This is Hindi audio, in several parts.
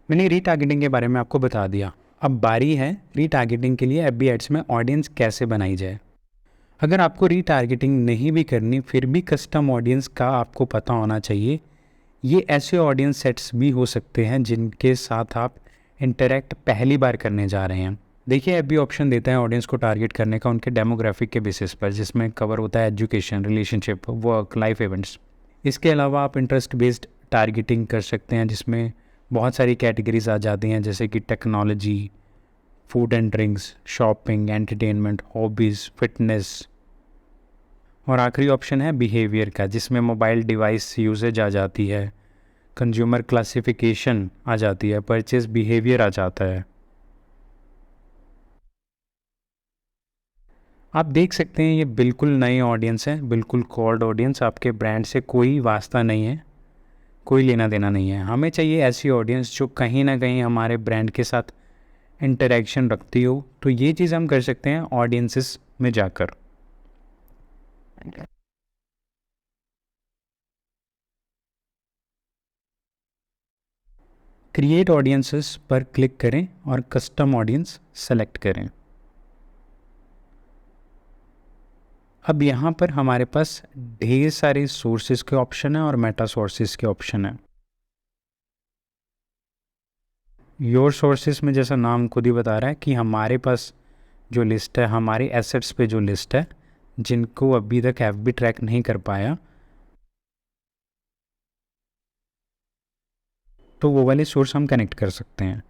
मैंने रीटारगेटिंग के बारे में आपको बता दिया। अब बारी है रीटारगेटिंग के लिए एफबी एड्स में ऑडियंस कैसे बनाई जाए। अगर आपको रीटारगेटिंग नहीं भी करनी फिर भी कस्टम ऑडियंस का आपको पता होना चाहिए। ये ऐसे ऑडियंस सेट्स भी हो सकते हैं जिनके साथ आप इंटरेक्ट पहली बार करने जा रहे हैं। देखिए एफबी ऑप्शन देता है ऑडियंस को टारगेट करने का उनके डेमोग्राफिक के बेसिस पर, जिसमें कवर होता है education, relationship, work, life events. इसके अलावा आप इंटरेस्ट बेस्ड टारगेटिंग कर सकते हैं जिसमें बहुत सारी कैटेगरीज आ जाती हैं, जैसे कि technology, food and drinks, shopping, entertainment, hobbies, fitness. और आखिरी ऑप्शन है बिहेवियर का, जिसमें मोबाइल डिवाइस यूजेज आ जाती है, कंज्यूमर क्लासिफिकेशन आ जाती है, परचेज बिहेवियर आ जाता है। आप देख सकते हैं ये बिल्कुल नई ऑडियंस है, बिल्कुल कोल्ड ऑडियंस, आपके ब्रांड से कोई वास्ता नहीं है, कोई लेना देना नहीं है। हमें चाहिए ऐसी ऑडियंस जो कहीं ना कहीं हमारे ब्रांड के साथ इंटरेक्शन रखती हो। तो ये चीज़ हम कर सकते हैं ऑडियंसेस में जाकर। क्रिएट ऑडियंसेस पर क्लिक करें और कस्टम ऑडियंस सेलेक्ट करें। अब यहाँ पर हमारे पास ढेर सारे सोर्सेज के ऑप्शन है और मेटा सोर्सेज के ऑप्शन है। योर सोर्सेज में जैसा नाम खुद ही बता रहा है कि हमारे पास जो लिस्ट है, हमारे एसेट्स पे जो लिस्ट है जिनको अभी तक एफबी ट्रैक नहीं कर पाया, तो वो वाले सोर्स हम कनेक्ट कर सकते हैं।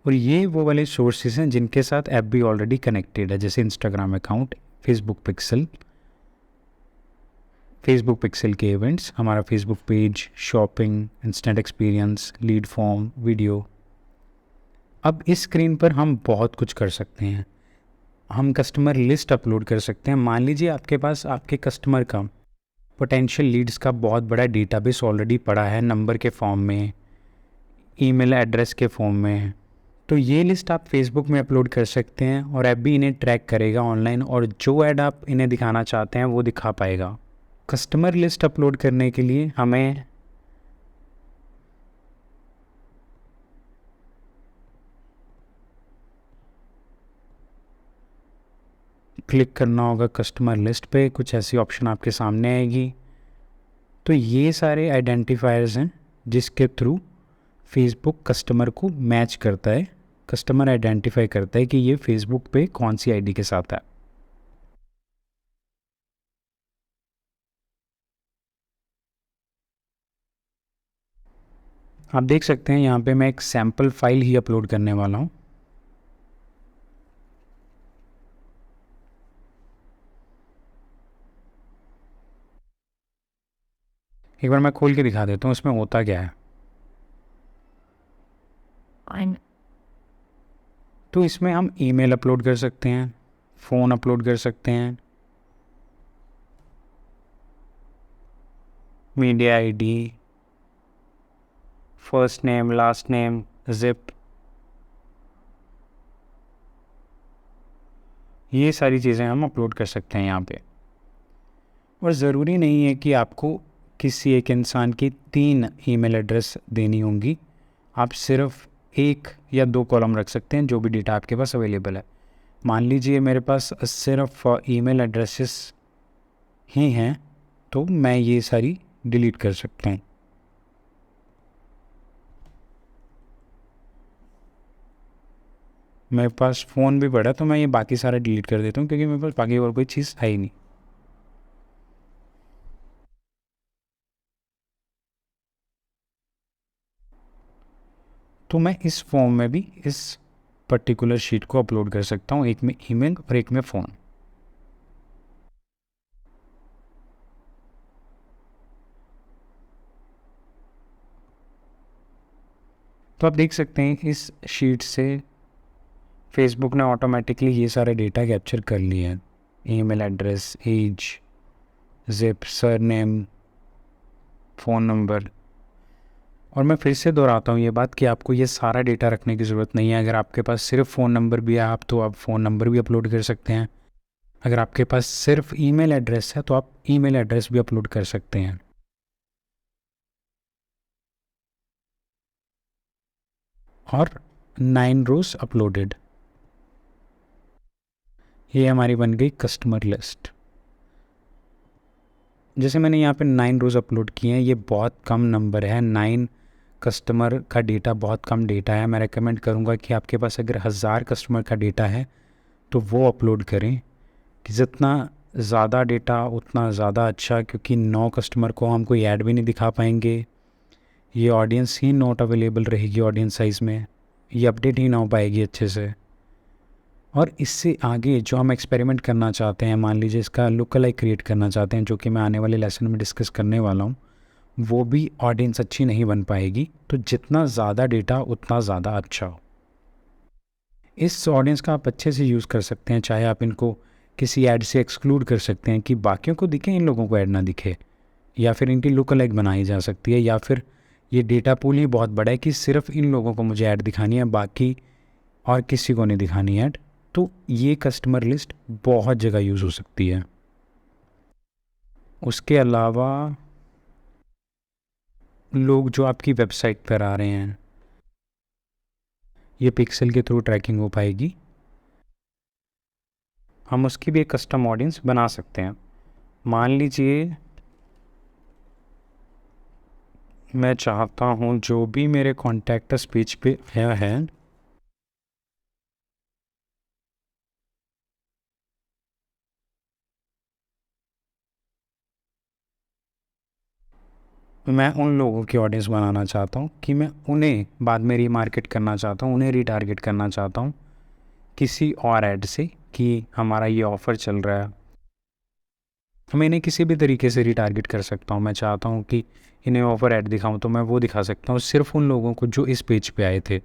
और ये वो वाले सोर्सेज हैं जिनके साथ एफबी ऑलरेडी कनेक्टेड है, जैसे इंस्टाग्राम अकाउंट, फेसबुक पिक्सल के इवेंट्स, हमारा Facebook page, shopping, instant experience, lead form, video. अब इस स्क्रीन पर हम बहुत कुछ कर सकते हैं। हम कस्टमर लिस्ट अपलोड कर सकते हैं। मान लीजिए आपके पास आपके कस्टमर का पोटेंशियल लीड्स का बहुत बड़ा डेटाबेस ऑलरेडी पड़ा है, नंबर के फॉर्म में, ईमेल एड्रेस के फॉर्म में। तो ये लिस्ट आप फेसबुक में अपलोड कर सकते हैं और ऐप भी इन्हें ट्रैक करेगा ऑनलाइन, और जो ऐड आप इन्हें दिखाना चाहते हैं वो दिखा पाएगा। कस्टमर लिस्ट अपलोड करने के लिए हमें क्लिक करना होगा कस्टमर लिस्ट पे। कुछ ऐसी ऑप्शन आपके सामने आएगी। तो ये सारे आइडेंटिफायर्स हैं जिसके थ्रू फेसबुक कस्टमर को मैच करता है, कस्टमर आइडेंटिफाई करता है कि ये फेसबुक पे कौन सी आईडी के साथ है। आप देख सकते हैं यहाँ पे मैं एक सैम्पल फाइल ही अपलोड करने वाला हूँ। एक बार मैं खोल के दिखा देता हूँ इसमें होता क्या है। तो इसमें हम ईमेल अपलोड कर सकते हैं, फ़ोन अपलोड कर सकते हैं, media ID, first name, last name, zip, ये सारी चीज़ें हम अपलोड कर सकते हैं यहाँ पे। और ज़रूरी नहीं है कि आपको किसी एक इंसान की 3 ईमेल एड्रेस देनी होंगी। आप सिर्फ 1 या 2 कॉलम रख सकते हैं जो भी डेटा आपके पास अवेलेबल है। मान लीजिए मेरे पास सिर्फ ईमेल एड्रेसेस ही हैं, तो मैं ये सारी डिलीट कर सकता हूँ। मेरे पास फ़ोन भी पड़ा तो मैं ये बाकी सारा डिलीट कर देता हूँ क्योंकि मेरे पास बाकी और कोई चीज़ है ही नहीं। तो मैं इस फॉर्म में भी इस पर्टिकुलर शीट को अपलोड कर सकता हूँ, एक में ईमेल और एक में फ़ोन। तो आप देख सकते हैं इस शीट से फेसबुक ने ऑटोमेटिकली ये सारे डेटा कैप्चर कर लिए हैं, email address, age, zip, surname, phone number. और मैं फिर से दोहराता हूँ ये बात कि आपको ये सारा डेटा रखने की ज़रूरत नहीं है। अगर आपके पास सिर्फ फ़ोन नंबर भी है आप फ़ोन नंबर भी अपलोड कर सकते हैं। अगर आपके पास सिर्फ ईमेल एड्रेस है तो आप ईमेल एड्रेस भी अपलोड कर सकते हैं। और 9 रोज अपलोडेड। ये हमारी बन गई कस्टमर लिस्ट। जैसे मैंने यहाँ पे 9 रोज अपलोड किए हैं, ये बहुत कम नंबर है, 9 कस्टमर का डेटा बहुत कम डेटा है। मैं रेकमेंड करूँगा कि आपके पास अगर 1000 कस्टमर का डेटा है तो वो अपलोड करें, कि जितना ज़्यादा डेटा उतना ज़्यादा अच्छा, क्योंकि 9 कस्टमर को हम कोई ऐड भी नहीं दिखा पाएंगे, ये ऑडियंस ही नॉट अवेलेबल रहेगी ऑडियंस साइज़ में, ये अपडेट ही ना हो पाएगी अच्छे से। और इससे आगे जो हम एक्सपेरिमेंट करना चाहते हैं, मान लीजिए इसका लुक अलाइक क्रिएट करना चाहते हैं, जो कि मैं आने वाले लेसन में डिस्कस करने वाला हूँ, वो भी ऑडियंस अच्छी नहीं बन पाएगी। तो जितना ज़्यादा डेटा उतना ज़्यादा अच्छा हो। इस ऑडियंस का आप अच्छे से यूज़ कर सकते हैं, चाहे आप इनको किसी ऐड से एक्सक्लूड कर सकते हैं कि बाकियों को दिखे, इन लोगों को ऐड ना दिखे, या फिर इनकी लुक अलाइक बनाई जा सकती है, या फिर ये डेटा पूल ही बहुत बड़ा है कि सिर्फ इन लोगों को मुझे ऐड दिखानी है, बाकी और किसी को नहीं दिखानी ऐड। तो ये कस्टमर लिस्ट बहुत जगह यूज़ हो सकती है। उसके अलावा लोग जो आपकी वेबसाइट पर आ रहे हैं, ये पिक्सल के थ्रू ट्रैकिंग हो पाएगी। हम उसकी भी एक कस्टम ऑडियंस बना सकते हैं। मान लीजिए मैं चाहता हूँ जो भी मेरे कॉन्टैक्ट पेज पे आया है, मैं उन लोगों की ऑडियंस बनाना चाहता हूँ कि मैं उन्हें बाद में रीमार्केट करना चाहता हूँ, उन्हें रीटारगेट करना चाहता हूँ किसी और ऐड से, कि हमारा ये ऑफ़र चल रहा है। मैं इन्हें किसी भी तरीके से रीटारगेट कर सकता हूँ। मैं चाहता हूँ कि इन्हें ऑफ़र ऐड दिखाऊँ तो मैं वो दिखा सकता हूँ सिर्फ उन लोगों को जो इस पेज पे आए थे।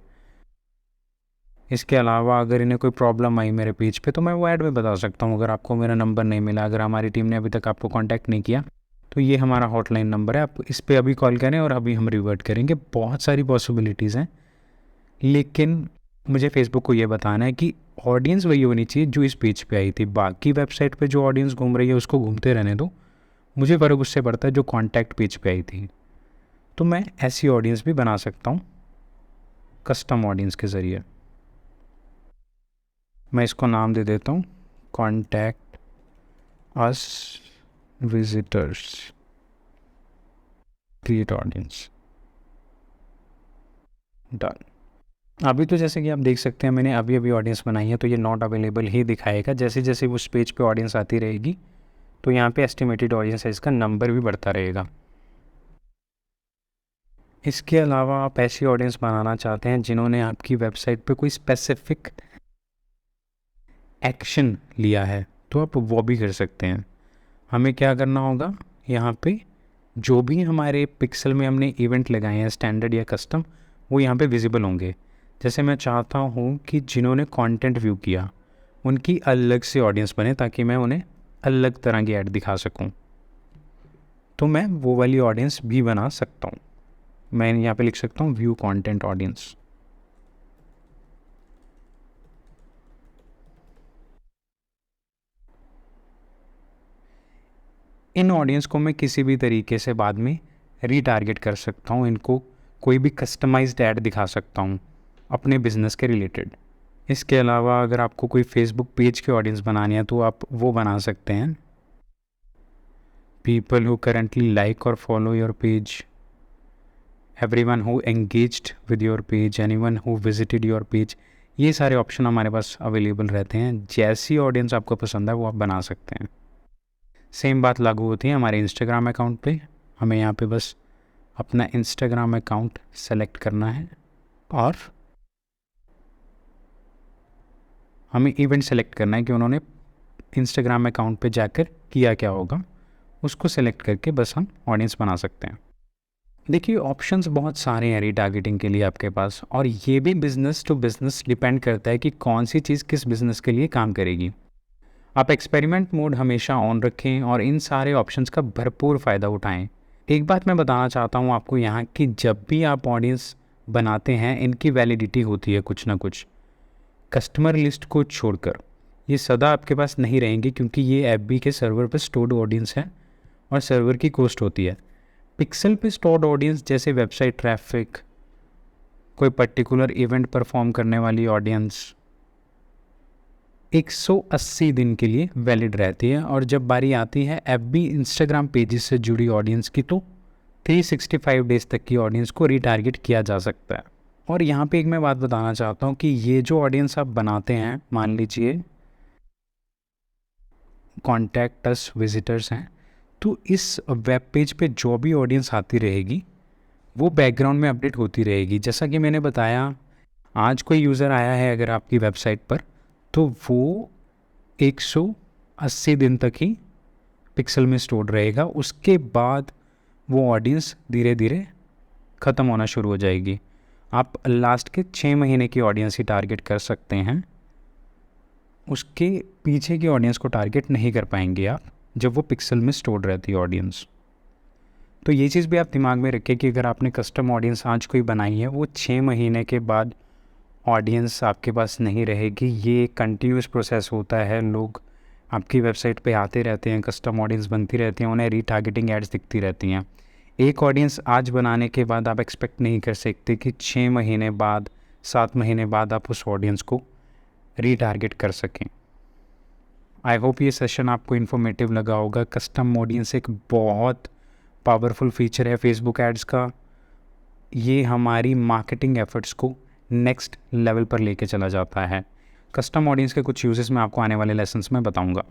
इसके अलावा अगर इन्हें कोई प्रॉब्लम आई मेरे पेज पे तो मैं वो ऐड में बता सकता हूँ। अगर आपको मेरा नंबर नहीं मिला, अगर हमारी टीम ने अभी तक आपको कॉन्टैक्ट नहीं किया, तो ये हमारा हॉटलाइन नंबर है, आप इस पर अभी कॉल करें और अभी हम रिवर्ट करेंगे। बहुत सारी पॉसिबिलिटीज़ हैं, लेकिन मुझे फेसबुक को ये बताना है कि ऑडियंस वही होनी चाहिए जो इस पेज पे आई थी। बाकी वेबसाइट पे जो ऑडियंस घूम रही है उसको घूमते रहने दो, मुझे फ़र्क उससे पड़ता है जो कॉन्टैक्ट पेज पे आई थी। तो मैं ऐसी ऑडियंस भी बना सकता हूँ कस्टम ऑडियंस के ज़रिए। मैं इसको नाम दे देता हूँ contact us visitors create audience. Done. अभी तो जैसे कि आप देख सकते हैं मैंने अभी अभी ऑडियंस बनाई है, तो ये नॉट अवेलेबल ही दिखाएगा। जैसे जैसे उस पेज पे ऑडियंस आती रहेगी तो यहाँ पे एस्टिमेटेड ऑडियंस है, इसका नंबर भी बढ़ता रहेगा। इसके अलावा आप ऐसी ऑडियंस बनाना चाहते हैं जिन्होंने आपकी वेबसाइट पे कोई स्पेसिफिक एक्शन लिया है, तो आप वो भी कर सकते हैं। हमें क्या करना होगा, यहाँ पे जो भी हमारे पिक्सल में हमने इवेंट लगाए हैं स्टैंडर्ड या कस्टम, वो यहाँ पे विजिबल होंगे। जैसे मैं चाहता हूँ कि जिन्होंने कंटेंट व्यू किया उनकी अलग से ऑडियंस बने, ताकि मैं उन्हें अलग तरह की ऐड दिखा सकूँ, तो मैं वो वाली ऑडियंस भी बना सकता हूँ। मैं यहाँ पे लिख सकता हूँ व्यू कंटेंट ऑडियंस। इन ऑडियंस को मैं किसी भी तरीके से बाद में रीटारगेट कर सकता हूँ, इनको कोई भी कस्टमाइज्ड ऐड दिखा सकता हूँ अपने बिजनेस के रिलेटेड। इसके अलावा अगर आपको कोई फेसबुक पेज की ऑडियंस बनानी है तो आप वो बना सकते हैं, पीपल हु करेंटली लाइक और follow your page, everyone who engaged with your page, anyone who visited your page. ये सारे ऑप्शन हमारे पास अवेलेबल रहते हैं। जैसी ऑडियंस आपको पसंद है वो आप बना सकते हैं। सेम बात लागू होती है हमारे इंस्टाग्राम अकाउंट पे। हमें यहाँ पे बस अपना इंस्टाग्राम अकाउंट सेलेक्ट करना है और हमें इवेंट सेलेक्ट करना है कि उन्होंने इंस्टाग्राम अकाउंट पे जाकर किया क्या होगा, उसको सेलेक्ट करके बस हम ऑडियंस बना सकते हैं। देखिए ऑप्शंस बहुत सारे हैं रीटारगेटिंग के लिए आपके पास, और ये भी बिज़नेस टू बिज़नेस डिपेंड करता है कि कौन सी चीज़ किस बिज़नेस के लिए काम करेगी। आप एक्सपेरिमेंट मोड हमेशा ऑन रखें और इन सारे ऑप्शंस का भरपूर फ़ायदा उठाएं। एक बात मैं बताना चाहता हूँ आपको यहाँ कि जब भी आप ऑडियंस बनाते हैं इनकी वैलिडिटी होती है कुछ ना कुछ, कस्टमर लिस्ट को छोड़कर। ये सदा आपके पास नहीं रहेंगे क्योंकि ये एफबी के सर्वर पर स्टोर्ड ऑडियंस है और सर्वर की कॉस्ट होती है। पिक्सल पे स्टोर्ड ऑडियंस जैसे वेबसाइट ट्रैफिक कोई पर्टिकुलर इवेंट परफॉर्म करने वाली ऑडियंस 180 दिन के लिए वैलिड रहती है। और जब बारी आती है एफबी इंस्टाग्राम पेजेस से जुड़ी ऑडियंस की, तो 365 डेज तक की ऑडियंस को रीटारगेट किया जा सकता है। और यहाँ पे एक मैं बात बताना चाहता हूँ कि ये जो ऑडियंस आप बनाते हैं, मान लीजिए कॉन्टैक्ट अस विजिटर्स हैं, तो इस वेब पेज पे जो भी ऑडियंस आती रहेगी वो बैकग्राउंड में अपडेट होती रहेगी। जैसा कि मैंने बताया, आज कोई यूज़र आया है अगर आपकी वेबसाइट पर, तो वो 180 दिन तक ही पिक्सल में स्टोर्ड रहेगा। उसके बाद वो ऑडियंस धीरे धीरे ख़त्म होना शुरू हो जाएगी। आप लास्ट के 6 महीने की ऑडियंस ही टारगेट कर सकते हैं, उसके पीछे की ऑडियंस को टारगेट नहीं कर पाएंगे आप, जब वो पिक्सल में स्टोर्ड रहती है ऑडियंस। तो ये चीज़ भी आप दिमाग में रखें कि अगर आपने कस्टम ऑडियंस आज कोई बनाई है, वो 6 महीने के बाद ऑडियंस आपके पास नहीं रहेगी। ये कंटिन्यूस प्रोसेस होता है, लोग आपकी वेबसाइट पे आते रहते हैं, कस्टम ऑडियंस बनती रहती हैं, उन्हें रीटारगेटिंग एड्स दिखती रहती हैं। एक ऑडियंस आज बनाने के बाद आप एक्सपेक्ट नहीं कर सकते कि 6 महीने बाद, 7 महीने बाद आप उस ऑडियंस को रीटारगेट कर सकें। आई होप ये सेशन आपको इन्फॉर्मेटिव लगा होगा। कस्टम ऑडियंस एक बहुत पावरफुल फीचर है फेसबुक एड्स का। ये हमारी मार्केटिंग एफर्ट्स को नेक्स्ट लेवल पर लेके चला जाता है। कस्टम ऑडियंस के कुछ यूजेस मैं आपको आने वाले लेसन्स में बताऊंगा।